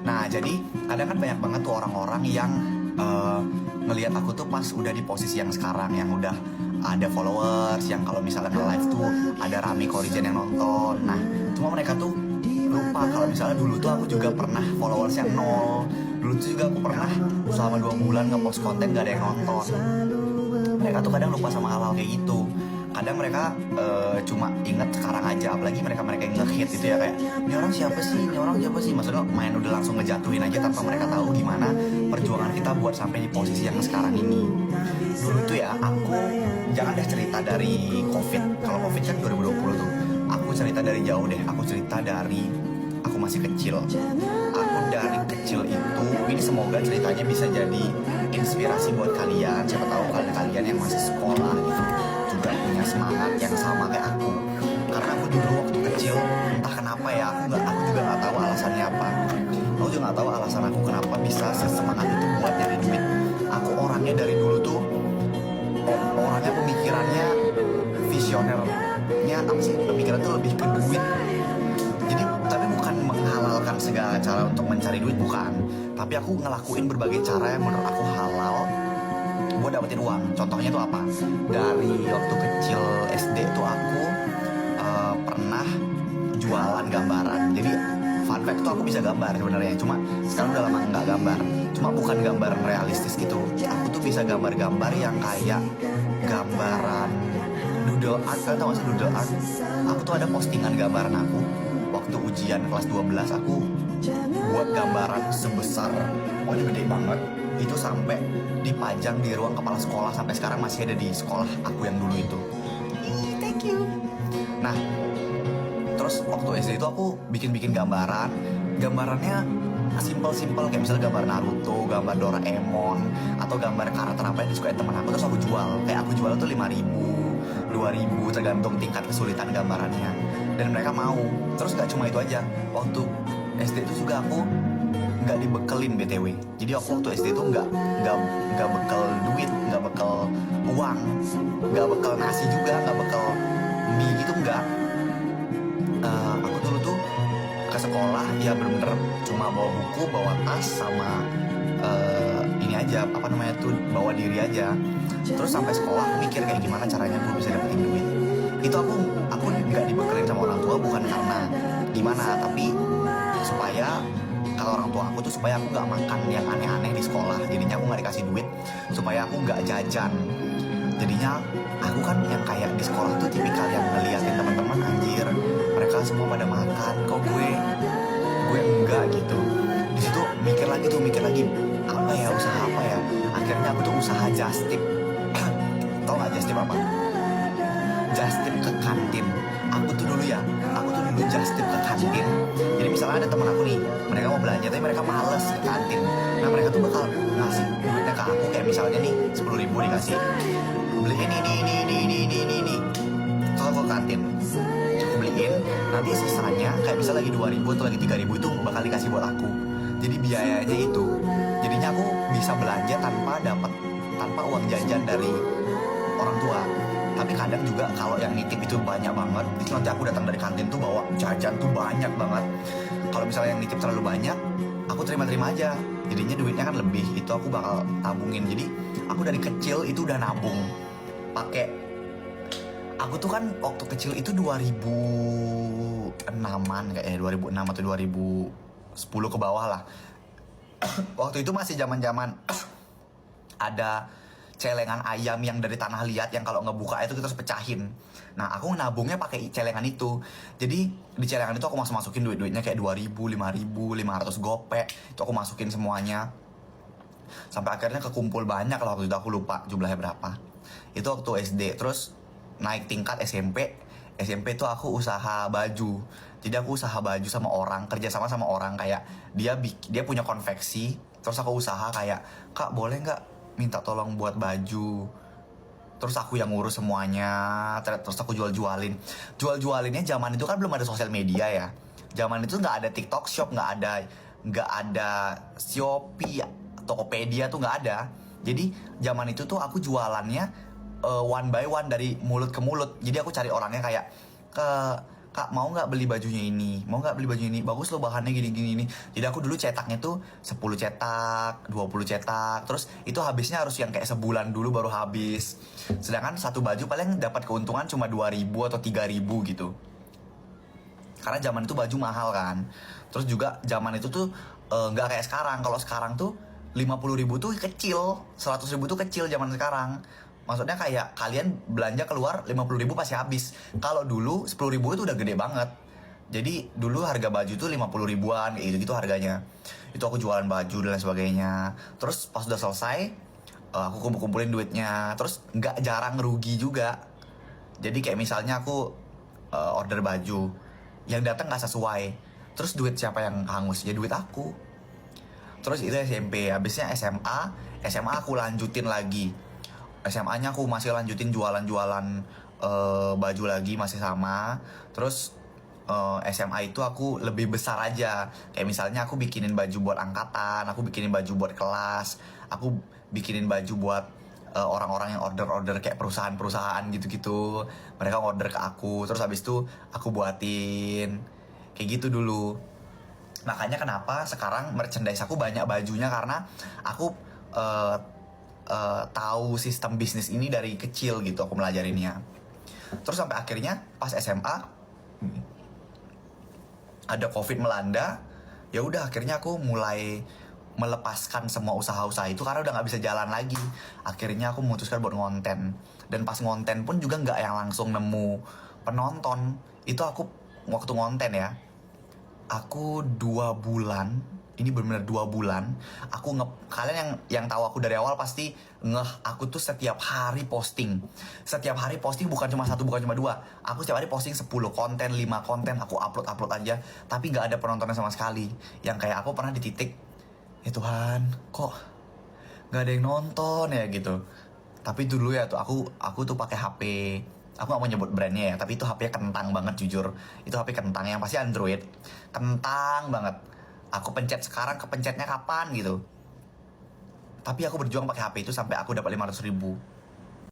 Nah jadi kadang kan banyak banget tuh orang-orang yang ngelihat aku tuh pas udah di posisi yang sekarang, yang udah ada followers, yang kalau misalnya nge-live tuh ada rame Korijen yang nonton. Nah cuma mereka tuh lupa kalau misalnya dulu tuh aku juga pernah followers yang nol. Dulu tuh juga aku pernah selama 2 bulan nge-post konten gak ada yang nonton. Mereka tuh kadang lupa sama hal-hal kayak gitu. Kadang mereka cuma inget sekarang aja, apalagi mereka-mereka yang nge-hit gitu ya, kayak ini orang siapa sih, ini orang siapa sih, maksudnya main udah langsung ngejatuhin aja tanpa mereka tahu gimana perjuangan kita buat sampai di posisi yang sekarang ini. Dulu tuh ya aku, jangan deh cerita dari COVID. Kalau COVID kan 2020 tuh, aku cerita dari jauh deh. Aku cerita dari aku masih kecil. Aku dari kecil itu, ini semoga ceritanya bisa jadi inspirasi buat kalian. Siapa tahu kalian yang masih sekolah gitu juga punya semangat yang sama kayak aku. Karena aku dulu waktu kecil, entah kenapa ya, aku juga nggak tahu alasannya apa. Aku juga nggak tahu alasan aku kenapa bisa sesemangat itu buat nyari duit. Aku orangnya dari dulu tuh, orangnya pemikirannya visionernya apa sih? Pemikiran tuh lebih ke duit. Jadi tapi bukan menghalalkan segala cara untuk mencari duit, bukan. Tapi aku ngelakuin berbagai cara yang menurut aku halal buat dapetin uang. Contohnya tuh apa? Dari waktu kecil SD tuh aku pernah jualan gambaran. Jadi fun fact tuh aku bisa gambar sebenarnya. Cuma sekarang udah lama nggak gambar. Cuma bukan gambar realistis gitu. Aku tuh bisa gambar-gambar yang kayak gambaran doodle art. Kalian tau gak sih doodle art? Aku tuh ada postingan gambaran aku waktu ujian kelas 12. Aku buat gambaran sebesar, pokoknya gede banget. Itu sampai dipajang di ruang kepala sekolah, sampai sekarang masih ada di sekolah aku yang dulu itu. Thank you. Nah, terus waktu SD itu aku bikin gambaran. Gambarannya simple kayak misalnya gambar Naruto, gambar Doraemon, atau gambar karakter apa yang disukai teman aku. Terus aku jual. Kayak aku jual tuh 5.000, 2.000 tergantung tingkat kesulitan gambarannya. Dan mereka mau. Terus gak cuma itu aja. Waktu SD itu juga aku nggak dibekelin BTW. Jadi aku waktu SD itu nggak bekal duit, nggak bekal uang, nggak bekal nasi juga, nggak bekal mie gitu, nggak. Aku dulu tuh ke sekolah ya bener-bener cuma bawa buku, bawa tas, sama ini aja, apa namanya tuh, bawa diri aja. Terus sampai sekolah aku mikir kayak gimana caranya gue bisa dapetin duit. Itu aku nggak dibekelin sama orang tua bukan karena gimana, tapi supaya kalau orang tua aku tuh supaya aku nggak makan yang aneh-aneh di sekolah. Jadinya aku nggak dikasih duit supaya aku nggak jajan. Jadinya aku kan yang kayak di sekolah tuh tipikal yang ngeliatin teman-teman, anjir mereka semua pada makan, kok gue enggak gitu. Di situ mikir lagi apa ya, usaha apa ya. Akhirnya aku tuh usaha just tip. Tau nggak just tip apa? Just tip ke kantin. Aku tuh dulu just tip ke kantin. Jadi misalnya ada teman aku nih, mereka mau belanja tapi mereka males ke kantin. Nah mereka tuh bakal ngasih duitnya ke aku, kayak misalnya nih 10.000 dikasih, beliin ini. Kalau ke kantin aku beliin, nanti sisanya kayak misal lagi 2.000 atau lagi 3.000 itu bakal dikasih buat aku. Jadi biayanya itu, jadinya aku bisa belanja tanpa uang jajan dari orang tua. Tapi kadang juga kalau yang nitip itu banyak banget, itu nanti aku datang dari kantin tuh bawa jajan tuh banyak banget. Kalau misalnya yang nitip terlalu banyak, aku terima aja. Jadinya duitnya kan lebih, itu aku bakal tabungin. Jadi aku dari kecil itu udah nabung. Aku tuh kan waktu kecil itu 2006-an kayaknya, 2006 atau 2010 ke bawah lah. Waktu itu masih zaman-zaman ada celengan ayam yang dari tanah liat yang kalau ngebuka itu kita harus pecahin. Nah aku nabungnya pakai celengan itu. Jadi di celengan itu aku masukin duitnya kayak 2.000, 5.000, 500 gopek. Itu aku masukin semuanya. Sampai akhirnya kekumpul banyak lah waktu itu, aku lupa jumlahnya berapa. Itu waktu SD. Terus naik tingkat SMP tuh aku usaha baju. Jadi aku usaha baju sama orang, kerjasama sama orang, kayak dia punya konveksi. Terus aku usaha kayak, kak boleh nggak minta tolong buat baju. Terus aku yang ngurus semuanya. Terus aku jualinnya zaman itu kan belum ada sosial media ya. Zaman itu nggak ada TikTok Shop, nggak ada Shopee, Tokopedia tuh nggak ada. Jadi zaman itu tuh aku jualannya one by one, dari mulut ke mulut. Jadi aku cari orangnya kayak, Kak mau nggak beli bajunya ini, mau nggak beli baju ini, bagus loh bahannya gini-gini ini. Jadi aku dulu cetaknya tuh 10 cetak, 20 cetak, terus itu habisnya harus yang kayak sebulan dulu baru habis. Sedangkan satu baju paling dapat keuntungan cuma 2.000 atau 3.000 gitu. Karena zaman itu baju mahal kan. Terus juga zaman itu tuh nggak kayak sekarang. Kalau sekarang tuh 50.000 tuh kecil, 100.000 tuh kecil zaman sekarang. Maksudnya kayak kalian belanja keluar 50.000 pasti habis. Kalau dulu 10.000 itu udah gede banget. Jadi dulu harga baju tuh 50 ribuan kayak gitu-gitu harganya. Itu aku jualan baju dan lain sebagainya. Terus pas udah selesai, aku kumpulin duitnya. Terus nggak jarang rugi juga. Jadi kayak misalnya aku order baju, yang datang nggak sesuai. Terus duit siapa yang hangus? Ya duit aku. Terus itu SMP, habisnya SMA aku lanjutin lagi. SMA-nya aku masih lanjutin jualan-jualan baju lagi masih sama. Terus SMA itu aku lebih besar aja. Kayak misalnya aku bikinin baju buat angkatan, aku bikinin baju buat kelas, aku bikinin baju buat orang-orang yang order-order kayak perusahaan-perusahaan gitu-gitu. Mereka order ke aku, terus habis itu aku buatin. Kayak gitu dulu. Makanya kenapa sekarang merchandise aku banyak bajunya, karena aku tahu sistem bisnis ini dari kecil gitu, aku melajarinnya. Terus sampai akhirnya pas SMA ada COVID melanda, ya udah akhirnya aku mulai melepaskan semua usaha-usaha itu karena udah nggak bisa jalan lagi. Akhirnya aku memutuskan buat ngonten, dan pas ngonten pun juga nggak yang langsung nemu penonton. Itu aku waktu ngonten ya, aku 2 bulan, ini benar-benar 2 bulan. Kalian yang tahu aku dari awal pasti ngeh, aku tuh setiap hari posting. Setiap hari posting, bukan cuma satu, bukan cuma dua. Aku setiap hari posting 10 konten, 5 konten, aku upload aja. Tapi nggak ada penontonnya sama sekali. Yang kayak aku pernah di titik, ya Tuhan, kok nggak ada yang nonton ya gitu. Tapi dulu ya tuh aku tuh pakai HP. Aku gak mau nyebut brandnya ya, tapi itu HP kentang banget jujur. Itu HP kentang yang pasti Android. Kentang banget. Aku pencet sekarang, kepencetnya kapan gitu. Tapi aku berjuang pakai HP itu sampai aku dapat 500.000.